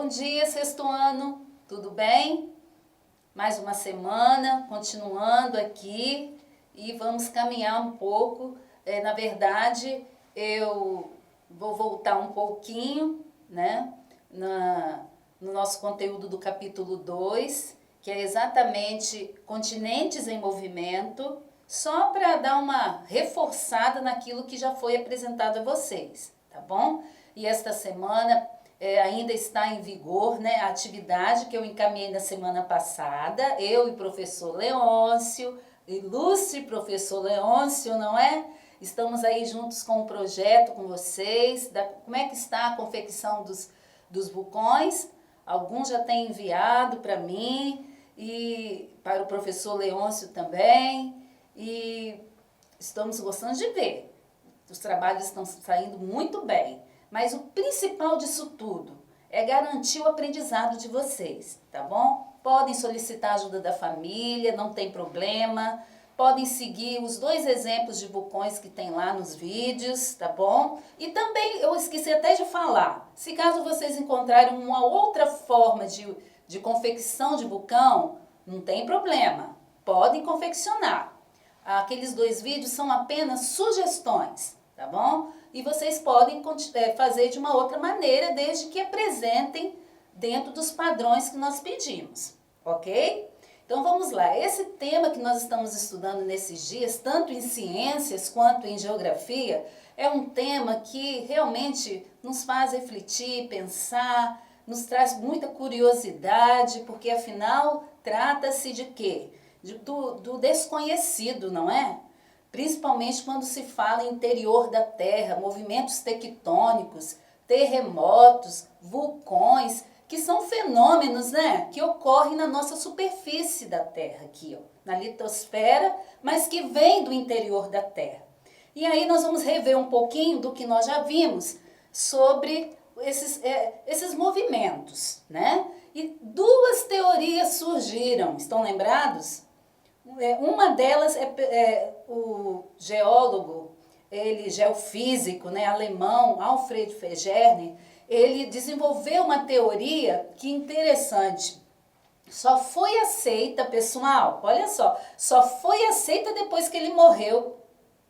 Bom dia, sexto ano, tudo bem? Mais uma semana, continuando aqui e vamos caminhar um pouco. Na verdade, eu vou voltar um pouquinho, né, no nosso conteúdo do capítulo 2, que é exatamente continentes em movimento, só para dar uma reforçada naquilo que já foi apresentado a vocês, tá bom? E esta semana ainda está em vigor, né, a atividade que eu encaminhei na semana passada, eu e o professor Leôncio, ilustre professor Leôncio, não é? Estamos aí juntos com o projeto, com vocês, como é que está a confecção dos vulcões. Alguns já têm enviado para mim e para o professor Leôncio também, e estamos gostando de ver. Os trabalhos estão saindo muito bem. Mas o principal disso tudo é garantir o aprendizado de vocês, tá bom? Podem solicitar ajuda da família, não tem problema. Podem seguir os 2 exemplos de vulcões que tem lá nos vídeos, tá bom? E também, eu esqueci até de falar, se caso vocês encontrarem uma outra forma de confecção de vulcão, não tem problema, podem confeccionar. Aqueles 2 vídeos são apenas sugestões, tá bom? E vocês podem fazer de uma outra maneira, desde que apresentem dentro dos padrões que nós pedimos, ok? Então vamos lá, esse tema que nós estamos estudando nesses dias, tanto em ciências quanto em geografia, é um tema que realmente nos faz refletir, pensar, nos traz muita curiosidade, porque afinal trata-se de quê? Do desconhecido, não é? Principalmente quando se fala em interior da Terra, movimentos tectônicos, terremotos, vulcões, que são fenômenos, né, que ocorrem na nossa superfície da Terra, aqui, ó, na litosfera, mas que vêm do interior da Terra. E aí nós vamos rever um pouquinho do que nós já vimos sobre esses movimentos, né? E 2 teorias surgiram, estão lembrados? Uma delas o geólogo, geofísico, né, alemão, Alfred Wegener, ele desenvolveu uma teoria que interessante. Só foi aceita, pessoal, olha só foi aceita depois que ele morreu.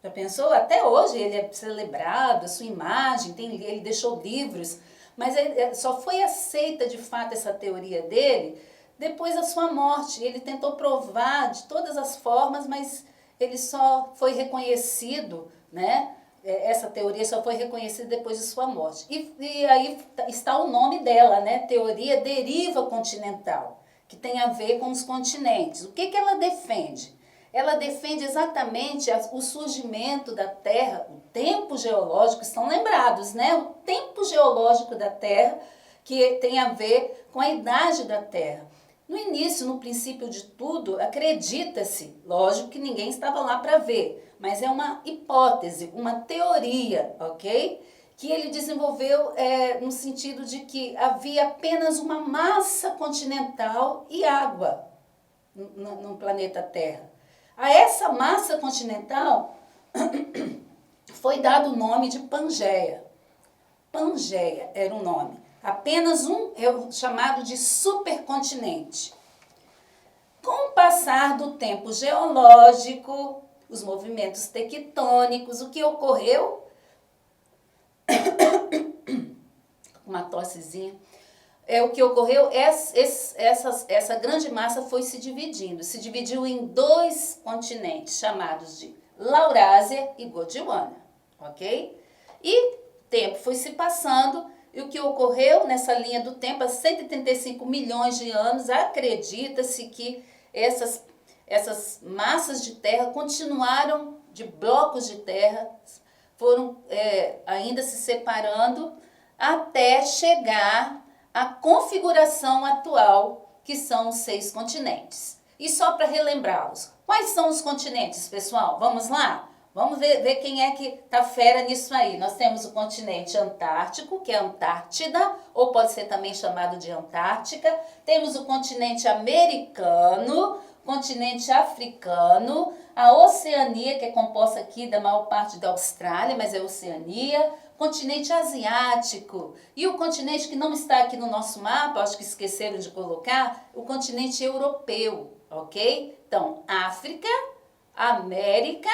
Já pensou? Até hoje ele é celebrado, a sua imagem, ele deixou livros, mas só foi aceita de fato essa teoria dele depois da sua morte. Ele tentou provar de todas as formas, mas ele só foi reconhecido, né? Essa teoria só foi reconhecida depois de sua morte. E aí está o nome dela, né? Teoria deriva continental, que tem a ver com os continentes. O que ela defende? Ela defende exatamente o surgimento da Terra, o tempo geológico, estão lembrados, né? O tempo geológico da Terra, que tem a ver com a idade da Terra. No início, no princípio de tudo, acredita-se, lógico que ninguém estava lá para ver, mas é uma hipótese, uma teoria, ok? Que ele desenvolveu no sentido de que havia apenas uma massa continental e água no planeta Terra. A essa massa continental foi dado o nome de Pangeia. Pangeia era o nome. Apenas chamado de supercontinente. Com o passar do tempo geológico, os movimentos tectônicos, o que ocorreu? Uma tossezinha. O que ocorreu, essa grande massa foi se dividiu em 2 continentes, chamados de Laurásia e Gondwana, ok? E o tempo foi se passando, e o que ocorreu nessa linha do tempo, há 135 milhões de anos, acredita-se que essas massas de terra continuaram, de blocos de terra, foram ainda se separando até chegar à configuração atual, que são os 6 continentes. E só para relembrá-los, quais são os continentes, pessoal? Vamos lá? Vamos ver quem é que tá fera nisso aí. Nós temos o continente antártico, que é a Antártida, ou pode ser também chamado de Antártica. Temos o continente americano, continente africano, a Oceania, que é composta aqui da maior parte da Austrália, mas é Oceania, continente asiático. E o continente que não está aqui no nosso mapa, acho que esqueceram de colocar, o continente europeu, ok? Então, África, América,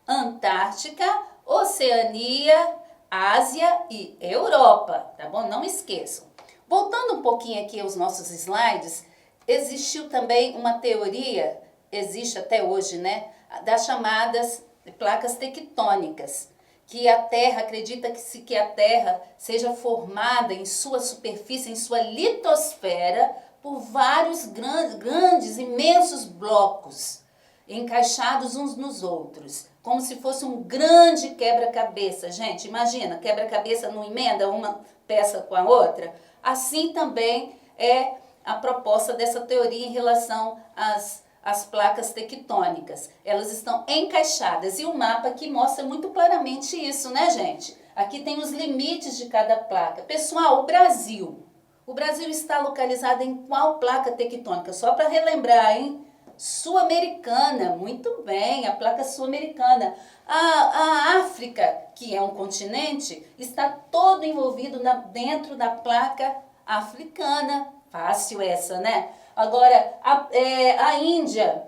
Antártica, Oceania, Ásia e Europa, tá bom? Não esqueçam. Voltando um pouquinho aqui aos nossos slides, existiu também uma teoria, existe até hoje, né, das chamadas placas tectônicas, que a Terra, acredita-se que a Terra seja formada em sua superfície, em sua litosfera, por vários grandes, imensos blocos, encaixados uns nos outros, como se fosse um grande quebra-cabeça. Gente, imagina, quebra-cabeça não emenda uma peça com a outra? Assim também é a proposta dessa teoria em relação às placas tectônicas. Elas estão encaixadas e o mapa aqui mostra muito claramente isso, né, gente? Aqui tem os limites de cada placa. Pessoal, o Brasil está localizado em qual placa tectônica? Só para relembrar, hein? Sul-americana, muito bem, a placa sul-americana. A África, que é um continente, está todo envolvido dentro da placa africana. Fácil essa, né? Agora, a Índia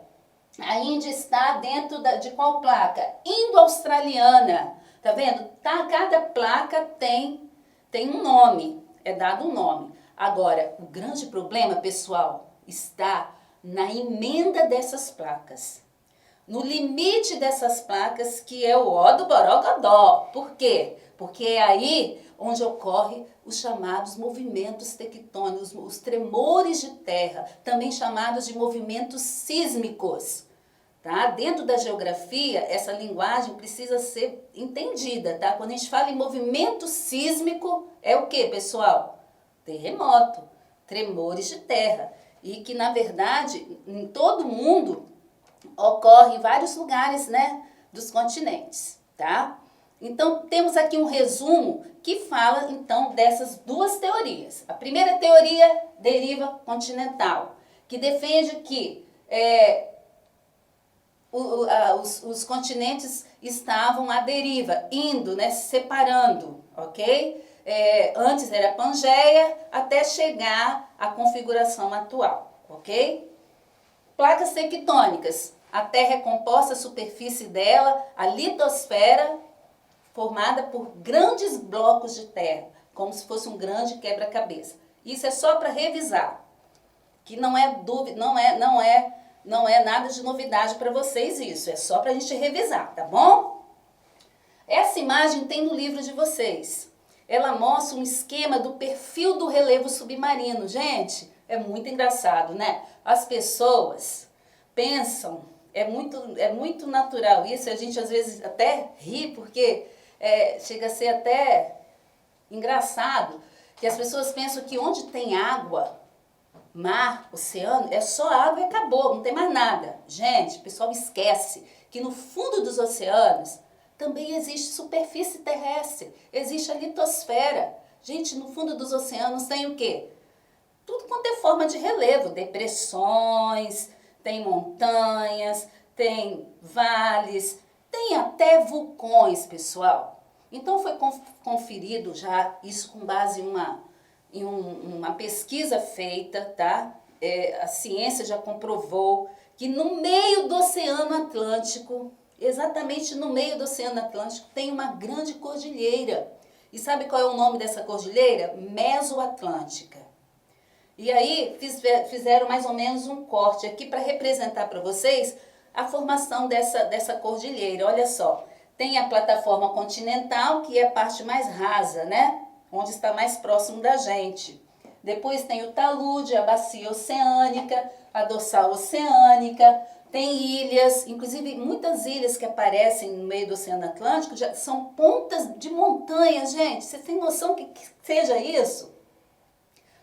está dentro de qual placa? Indo-australiana. Tá vendo? Cada placa tem um nome, é dado um nome. Agora, o grande problema, pessoal, está na emenda dessas placas, no limite dessas placas, que é o ó do borogodó. Por quê? Porque é aí onde ocorrem os chamados movimentos tectônicos, os tremores de terra, também chamados de movimentos sísmicos. Tá? Dentro da geografia, essa linguagem precisa ser entendida. Tá? Quando a gente fala em movimento sísmico, é o que, pessoal? Terremoto, tremores de terra. E que, na verdade, em todo o mundo, ocorre em vários lugares, né, dos continentes, tá? Então, temos aqui um resumo que fala, então, dessas duas teorias. A primeira teoria, deriva continental, que defende que os continentes estavam à deriva, indo, né, se separando, ok? Antes era Pangeia, até chegar à configuração atual, ok? Placas tectônicas. A Terra é composta, a superfície dela, a litosfera, formada por grandes blocos de terra, como se fosse um grande quebra-cabeça. Isso é só para revisar, que não é dúvida, não é nada de novidade para vocês isso, é só para a gente revisar, tá bom? Essa imagem tem no livro de vocês. Ela mostra um esquema do perfil do relevo submarino. Gente, é muito engraçado, né? As pessoas pensam, é muito natural isso, a gente às vezes até ri, porque chega a ser até engraçado, que as pessoas pensam que onde tem água, mar, oceano, é só água e acabou, não tem mais nada. Gente, o pessoal esquece que no fundo dos oceanos também existe superfície terrestre, existe a litosfera. Gente, no fundo dos oceanos tem o quê? Tudo quanto é forma de relevo, depressões, tem montanhas, tem vales, tem até vulcões, pessoal. Então foi conferido já isso com base em uma pesquisa feita, tá? A ciência já comprovou que no meio do Oceano Atlântico, exatamente no meio do Oceano Atlântico, tem uma grande cordilheira. E sabe qual é o nome dessa cordilheira? Mesoatlântica. E aí fizeram mais ou menos um corte aqui para representar para vocês a formação dessa cordilheira. Olha só, tem a plataforma continental, que é a parte mais rasa, né? Onde está mais próximo da gente. Depois tem o talude, a bacia oceânica, a dorsal oceânica, tem ilhas, inclusive muitas ilhas que aparecem no meio do Oceano Atlântico já são pontas de montanha, gente. Você tem noção que seja isso?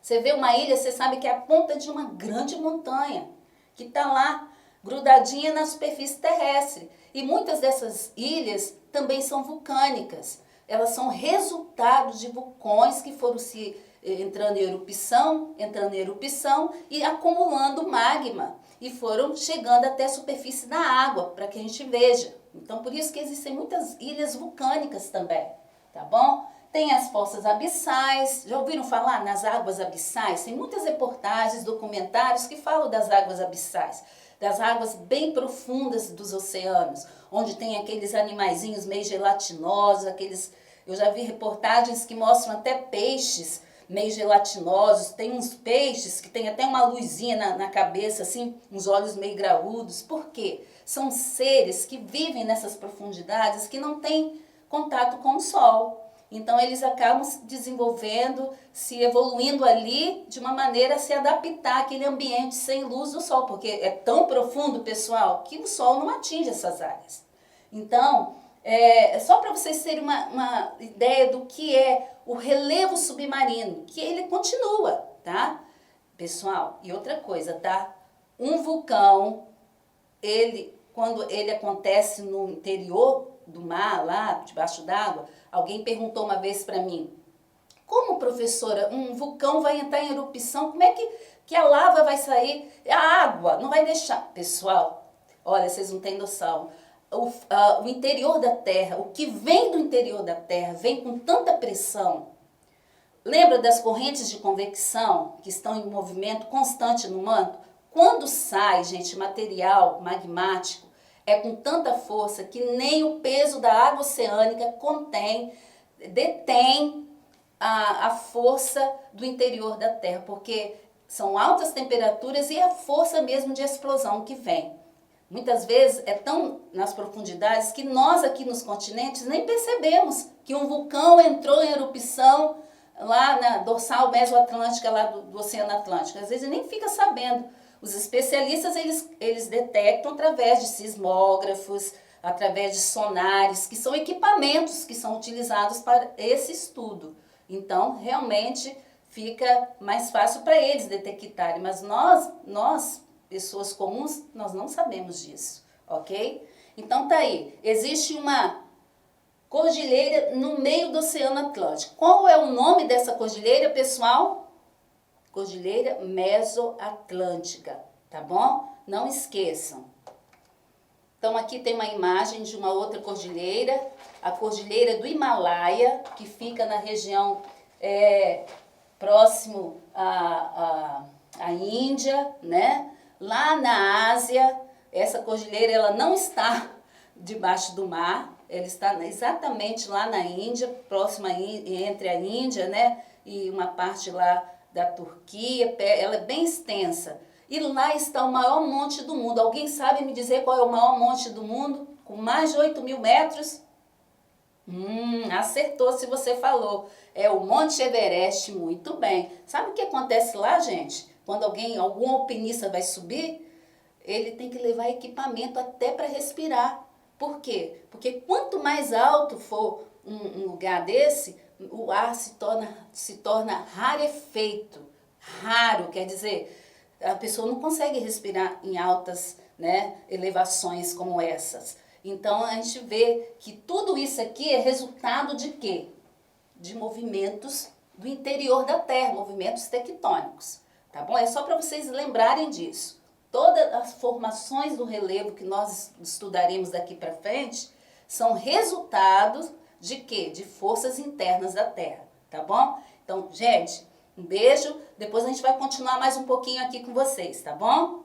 Você vê uma ilha, você sabe que é a ponta de uma grande montanha, que está lá, grudadinha na superfície terrestre. E muitas dessas ilhas também são vulcânicas. Elas são resultados de vulcões que foram entrando em erupção e acumulando magma. E foram chegando até a superfície da água, para que a gente veja. Então, por isso que existem muitas ilhas vulcânicas também, tá bom? Tem as fossas abissais. Já ouviram falar nas águas abissais? Tem muitas reportagens, documentários que falam das águas abissais, das águas bem profundas dos oceanos, onde tem aqueles animaizinhos meio gelatinosos, eu já vi reportagens que mostram até peixes meio gelatinosos, tem uns peixes que tem até uma luzinha na cabeça, assim, uns olhos meio graúdos. Por quê? São seres que vivem nessas profundidades que não têm contato com o sol. Então eles acabam se desenvolvendo, se evoluindo ali de uma maneira a se adaptar àquele ambiente sem luz do sol, porque é tão profundo, pessoal, que o sol não atinge essas áreas. Então, só para vocês terem uma ideia do que é o relevo submarino, que ele continua, tá? Pessoal, e outra coisa, tá? Um vulcão, quando ele acontece no interior do mar, lá debaixo d'água, alguém perguntou uma vez para mim, como, professora, um vulcão vai entrar em erupção, como é que a lava vai sair? A água não vai deixar. Pessoal, olha, vocês não têm noção. O interior da Terra, o que vem do interior da Terra, vem com tanta pressão. Lembra das correntes de convecção que estão em movimento constante no manto? Quando sai, gente, material magmático, é com tanta força que nem o peso da água oceânica detém a força do interior da Terra, porque são altas temperaturas e a força mesmo de explosão que vem. Muitas vezes é tão nas profundidades que nós aqui nos continentes nem percebemos que um vulcão entrou em erupção lá na dorsal mesoatlântica lá do Oceano Atlântico. Às vezes nem fica sabendo. Os especialistas, eles detectam através de sismógrafos, através de sonares, que são equipamentos que são utilizados para esse estudo. Então, realmente, fica mais fácil para eles detectarem. Mas nós, pessoas comuns, nós não sabemos disso, ok? Então, tá aí. Existe uma cordilheira no meio do Oceano Atlântico. Qual é o nome dessa cordilheira, pessoal? Cordilheira Mesoatlântica, tá bom? Não esqueçam. Então aqui tem uma imagem de uma outra cordilheira, a cordilheira do Himalaia, que fica na região próximo à Índia, né? Lá na Ásia, essa cordilheira ela não está debaixo do mar, ela está exatamente lá na Índia, próxima entre a Índia, né? E uma parte lá da Turquia, ela é bem extensa. E lá está o maior monte do mundo. Alguém sabe me dizer qual é o maior monte do mundo? Com mais de 8.000 metros? Acertou se você falou. É o Monte Everest, muito bem. Sabe o que acontece lá, gente? Quando algum alpinista vai subir, ele tem que levar equipamento até para respirar. Por quê? Porque quanto mais alto for um lugar desse, o ar se torna rarefeito. Raro, quer dizer, a pessoa não consegue respirar em altas, né, elevações como essas. Então, a gente vê que tudo isso aqui é resultado de quê? De movimentos do interior da Terra, movimentos tectônicos, tá bom? É só para vocês lembrarem disso. Todas as formações do relevo que nós estudaremos daqui para frente são resultados de quê? De forças internas da Terra, tá bom? Então, gente, um beijo. Depois a gente vai continuar mais um pouquinho aqui com vocês, tá bom?